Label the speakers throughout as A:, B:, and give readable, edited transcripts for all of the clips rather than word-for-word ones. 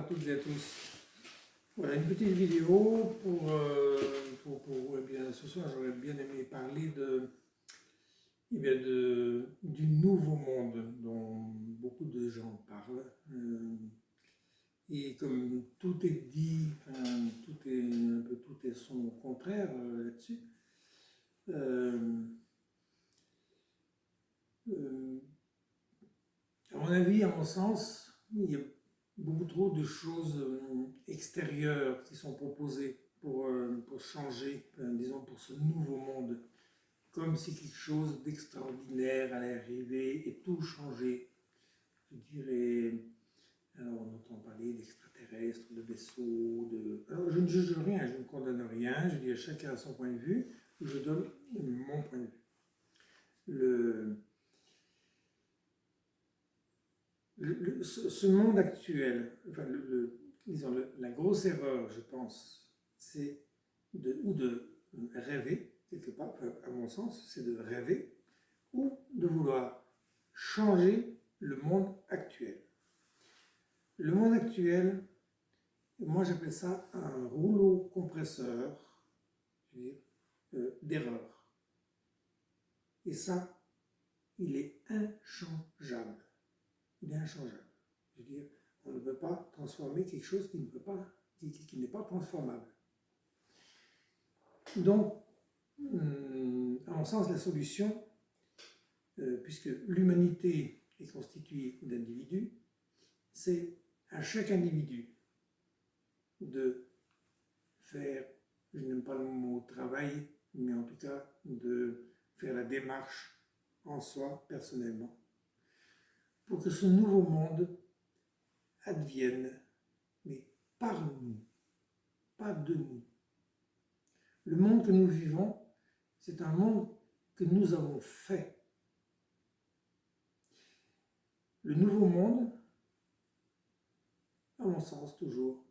A: toutes et à tous. Voilà une petite vidéo pour eh bien, ce soir j'aurais bien aimé parler du nouveau monde dont beaucoup de gens parlent. Et comme tout est dit, tout est son contraire là-dessus. À mon avis, à mon sens, il y a beaucoup trop de choses extérieures qui sont proposées pour changer, disons pour ce nouveau monde, comme si quelque chose d'extraordinaire allait arriver et tout changer. Je dirais, alors on entend parler d'extraterrestres, de vaisseaux, Alors je ne juge rien, je ne condamne rien, je dis à chacun a son point de vue, je donne mon point de vue. Ce monde actuel, enfin disons, la grosse erreur, je pense, c'est de rêver, quelque part, à mon sens, c'est de rêver, ou de vouloir changer le monde actuel. Le monde actuel, moi j'appelle ça un rouleau compresseur, d'erreurs. Et ça, il est inchangeable. Il est inchangeable. Je veux dire, on ne peut pas transformer quelque chose qui n'est pas transformable. Donc, à mon sens, la solution, puisque l'humanité est constituée d'individus, c'est à chaque individu de faire, je n'aime pas le mot travail, mais en tout cas de faire la démarche en soi, personnellement, pour que ce nouveau monde advienne, mais par nous, pas de nous. Le monde que nous vivons, c'est un monde que nous avons fait. Le nouveau monde, à mon sens toujours,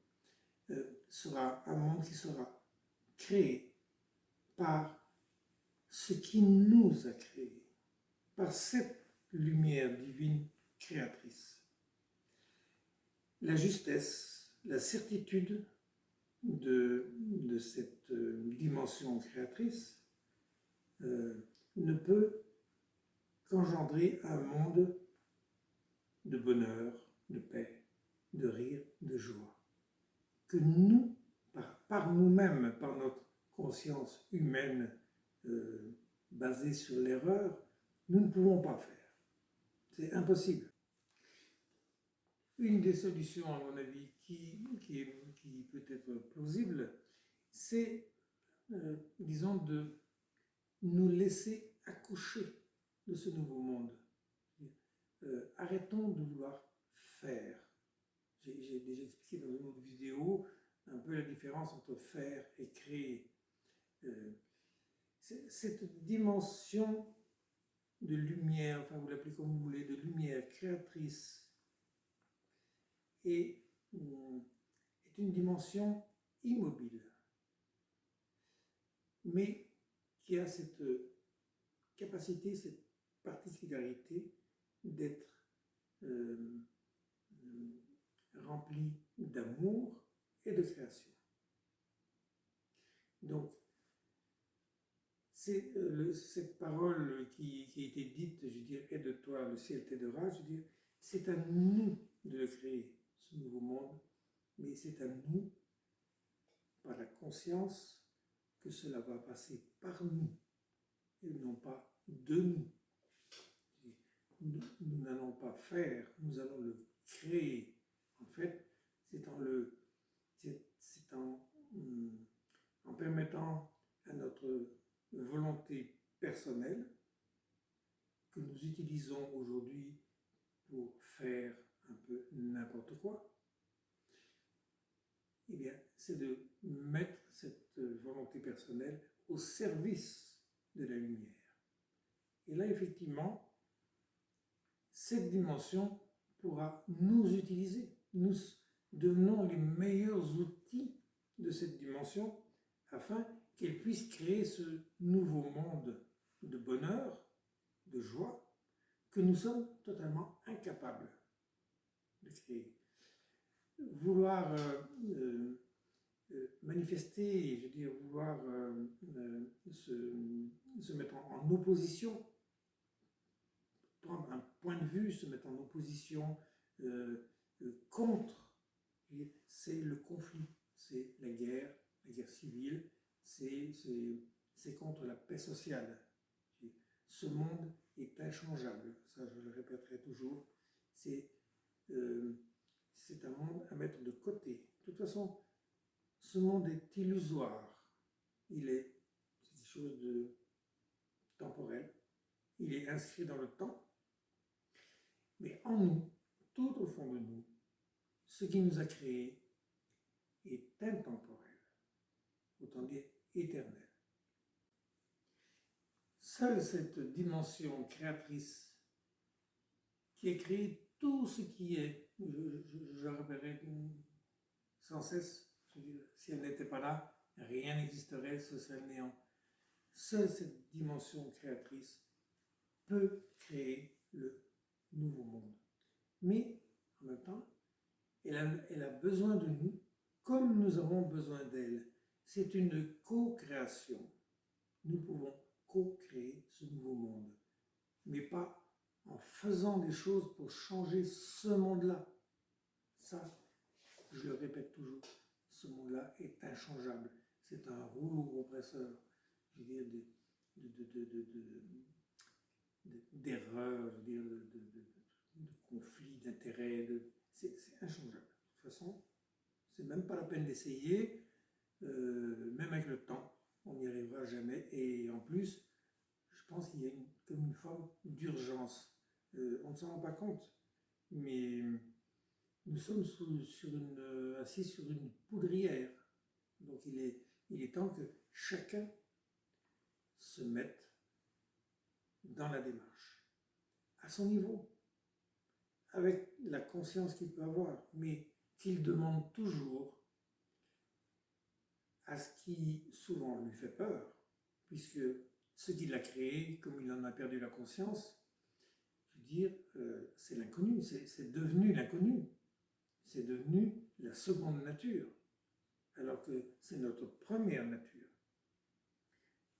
A: sera un monde qui sera créé par ce qui nous a créés, par cette lumière divine créatrice. La justesse, la certitude de cette dimension créatrice ne peut qu'engendrer un monde de bonheur, de paix, de rire, de joie, que nous, par nous-mêmes, par notre conscience humaine basée sur l'erreur, nous ne pouvons pas faire. C'est impossible. Une des solutions, à mon avis, qui peut être plausible, c'est, disons, de nous laisser accoucher de ce nouveau monde. Arrêtons de vouloir faire. J'ai déjà expliqué dans une autre vidéo un peu la différence entre faire et créer. Cette dimension de lumière, enfin vous l'appelez comme vous voulez, de lumière créatrice, est une dimension immobile, mais qui a cette capacité, cette particularité d'être remplie d'amour et de création. Donc, c'est cette parole qui a été dite, je veux dire, aide-toi, le ciel t'aidera, je veux dire, c'est à nous de le créer, ce nouveau monde, mais c'est à nous, par la conscience, que cela va passer par nous, et non pas de nous. Nous n'allons pas faire, nous allons le créer. En fait, c'est en permettant à notre volonté personnelle que nous utilisons aujourd'hui pour faire un peu n'importe quoi, eh bien, c'est de mettre cette volonté personnelle au service de la lumière. Et là, effectivement, cette dimension pourra nous utiliser. Nous devenons les meilleurs outils de cette dimension afin qu'elle puisse créer ce nouveau monde de bonheur, de joie, que nous sommes totalement incapables de créer. vouloir manifester, je veux dire, vouloir se mettre en opposition, prendre un point de vue, se mettre en opposition contre, c'est le conflit, c'est la guerre civile, c'est contre la paix sociale. Ce monde est inchangeable, ça je le répéterai toujours, c'est un monde à mettre de côté. De toute façon, ce monde est illusoire, c'est quelque chose de temporel, il est inscrit dans le temps, mais en nous, tout au fond de nous, ce qui nous a créés est intemporel, autant dire éternel. Seule cette dimension créatrice qui a créé tout ce qui est, je répéterai sans cesse, si elle n'était pas là, rien n'existerait, ce serait le néant. Seule cette dimension créatrice peut créer le nouveau monde. Mais en même temps, elle a besoin de nous comme nous avons besoin d'elle. C'est une co-création. Nous pouvons co-créer ce nouveau monde, mais pas en faisant des choses pour changer ce monde-là. Ça, je le répète toujours, ce monde-là est inchangeable. C'est un rouleau compresseur, je veux dire, d'erreurs, je veux dire, de conflits, d'intérêts. C'est inchangeable. De toute façon, c'est même pas la peine d'essayer, même avec le temps, on n'y arrivera jamais. Et en plus, je pense qu'il y a comme une forme d'urgence. On ne s'en rend pas compte, mais nous sommes assis sur une poudrière. Donc il est temps que chacun se mette dans la démarche, à son niveau, avec la conscience qu'il peut avoir, mais qu'il demande toujours à ce qui souvent lui fait peur, puisque ce qui l'a créé, comme il en a perdu la conscience, je veux dire, c'est l'inconnu, c'est devenu l'inconnu, c'est devenu la seconde nature, alors que c'est notre première nature.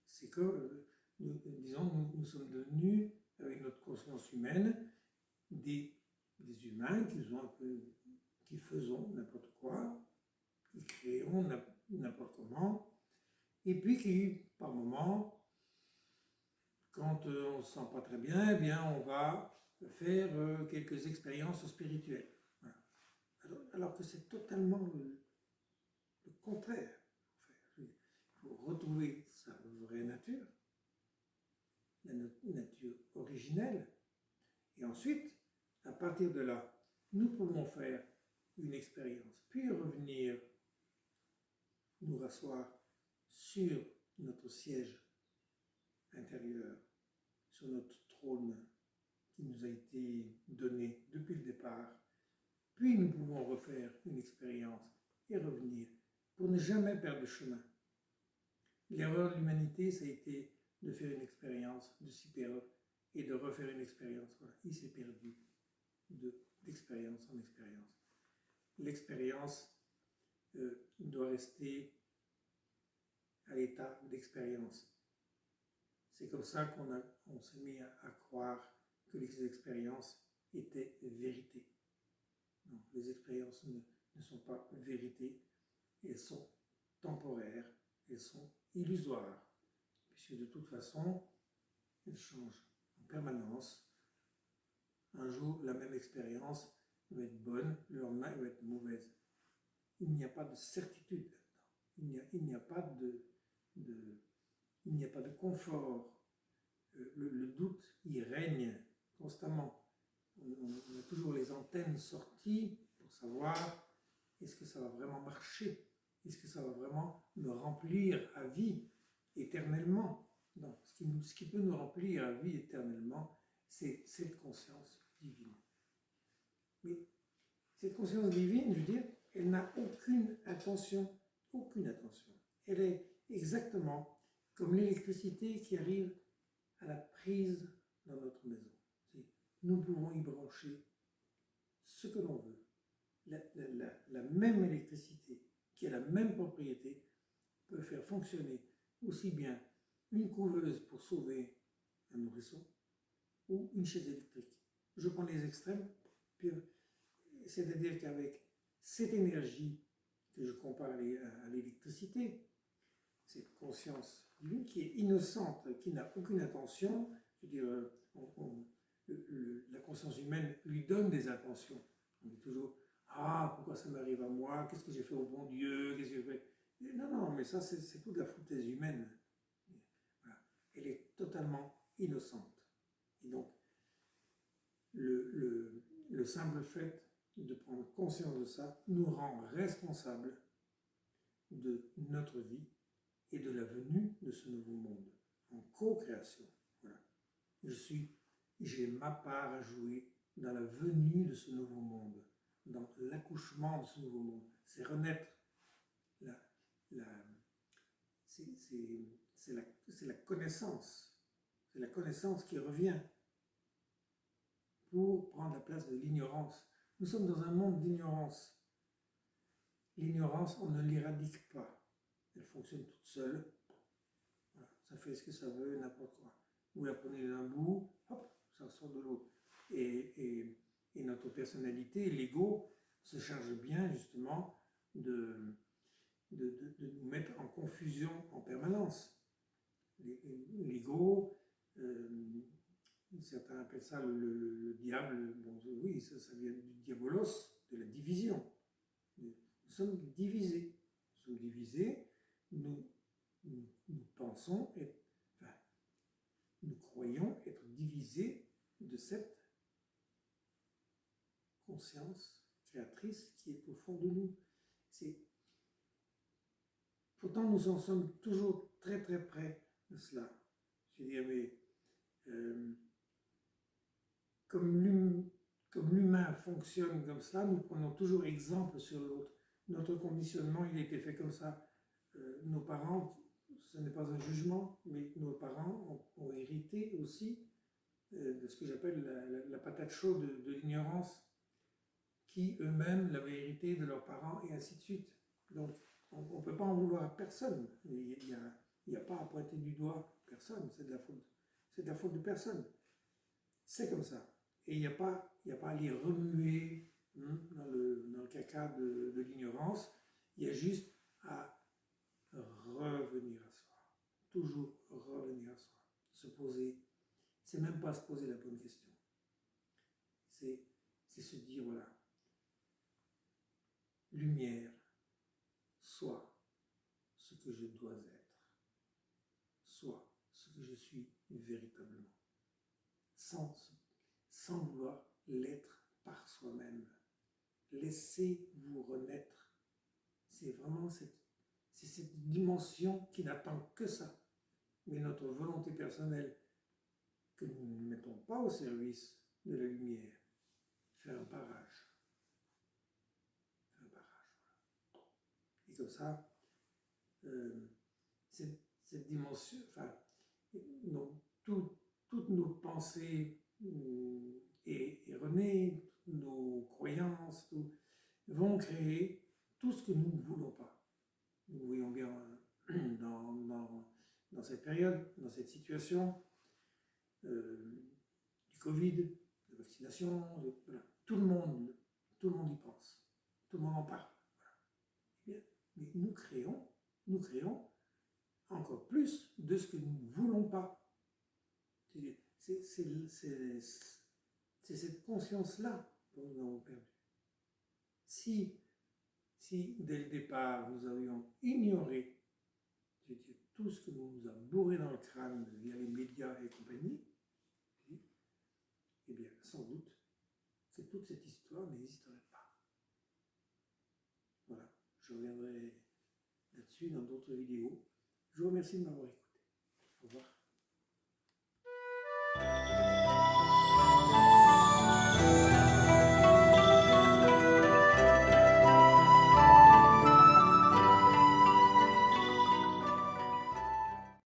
A: C'est que, nous sommes devenus, avec notre conscience humaine, des humains qui faisons n'importe quoi, qui créons n'importe comment, et puis qui, par moments, quand on ne se sent pas très bien, eh bien, on va faire quelques expériences spirituelles. Voilà. Alors que c'est totalement le contraire. Il faut retrouver sa vraie nature, la nature originelle, et ensuite, à partir de là, nous pouvons faire une expérience, puis revenir nous rasseoir sur notre siège intérieur, sur notre trône qui nous a été donné depuis le départ. Puis nous pouvons refaire une expérience et revenir pour ne jamais perdre de chemin. L'erreur de l'humanité, ça a été de faire une expérience, de s'y perdre et de refaire une expérience. Voilà, il s'est perdu d'expérience en expérience. L'expérience doit rester à l'état d'expérience. C'est comme ça qu'on s'est mis à croire que les expériences étaient vérité. Non, les expériences ne sont pas vérité, elles sont temporaires, elles sont illusoires, puisque de toute façon, elles changent en permanence. Un jour, la même expérience va être bonne, le lendemain, elle va être mauvaise. Il n'y a pas de certitude là-dedans. Il n'y a pas de confort. Le doute, il règne constamment. On a toujours les antennes sorties pour savoir est-ce que ça va vraiment marcher, est-ce que ça va vraiment me remplir à vie éternellement. Non, ce qui peut nous remplir à vie éternellement, c'est cette conscience divine. Mais cette conscience divine, je veux dire, elle n'a aucune intention. Elle est exactement comme l'électricité qui arrive à la prise dans notre maison. Nous pouvons y brancher ce que l'on veut, la même électricité, qui a la même propriété, peut faire fonctionner aussi bien une couveuse pour sauver un nourrisson ou une chaise électrique. Je prends les extrêmes, c'est-à-dire qu'avec cette énergie que je compare à l'électricité, cette conscience divine qui est innocente, qui n'a aucune intention, je veux dire, la conscience humaine lui donne des intentions. On dit toujours, ah, pourquoi ça m'arrive à moi, qu'est-ce que j'ai fait au bon Dieu, qu'est-ce que j'ai fait. Non, non, mais ça, c'est toute la foutaise humaine. Voilà. Elle est totalement innocente. Et donc, le simple fait de prendre conscience de ça nous rend responsables de notre vie et de la venue de ce nouveau monde, en co-création. Voilà. J'ai ma part à jouer dans la venue de ce nouveau monde, dans l'accouchement de ce nouveau monde. C'est renaître. C'est la connaissance. C'est la connaissance qui revient pour prendre la place de l'ignorance. Nous sommes dans un monde d'ignorance. L'ignorance, on ne l'éradique pas. Elle fonctionne toute seule. Voilà. Ça fait ce que ça veut, n'importe quoi. Vous la prenez d'un bout, hop, ça sort de l'autre. Et notre personnalité, l'ego, se charge bien justement de nous mettre en confusion en permanence. L'ego, certains appellent ça le diable, bon, oui, ça vient du diabolos, de la division. Nous sommes divisés. Nous sommes divisés, nous pensons, enfin, nous croyons être divisés de cette conscience créatrice qui est au fond de nous. Pourtant, nous en sommes toujours très très près de cela. Je veux dire, mais comme l'humain fonctionne comme ça, nous prenons toujours exemple sur l'autre. Notre conditionnement, il a été fait comme ça. Nos parents, ce n'est pas un jugement, mais nos parents ont hérité aussi de ce que j'appelle la patate chaude de l'ignorance, qui eux-mêmes l'avaient hérité de leurs parents, et ainsi de suite. Donc, on ne peut pas en vouloir à personne. Il n'y a pas à pointer du doigt personne, c'est de la faute de personne. C'est comme ça. Et il n'y a pas à les remuer dans le caca de l'ignorance. Il y a juste à revenir à soi. Toujours revenir à soi. Se poser. C'est même pas se poser la bonne question. C'est se dire, voilà, lumière, sois ce que je dois être. Sois ce que je suis véritablement. Sans vouloir l'être par soi-même. Laissez-vous renaître. C'est vraiment cette dimension qui n'attend que ça. Mais notre volonté personnelle, que nous ne mettons pas au service de la lumière, fait un barrage. Voilà. Et comme ça, cette dimension, enfin, toutes nos pensées erronées, nos croyances, vont créer tout ce que nous ne voulons pas. Nous voyons bien dans cette période, dans cette situation, du Covid, de la vaccination, voilà. Tout le monde y pense. Tout le monde en parle. Voilà. Bien. Mais nous créons encore plus de ce que nous ne voulons pas. C'est cette conscience-là dont nous avons perdu. Si dès le départ nous avions ignoré tout ce que nous a bourré dans le crâne via les médias et compagnie, eh bien sans doute que toute cette histoire n'existerait pas. Voilà, je reviendrai là-dessus dans d'autres vidéos. Je vous remercie de m'avoir écouté. Au revoir.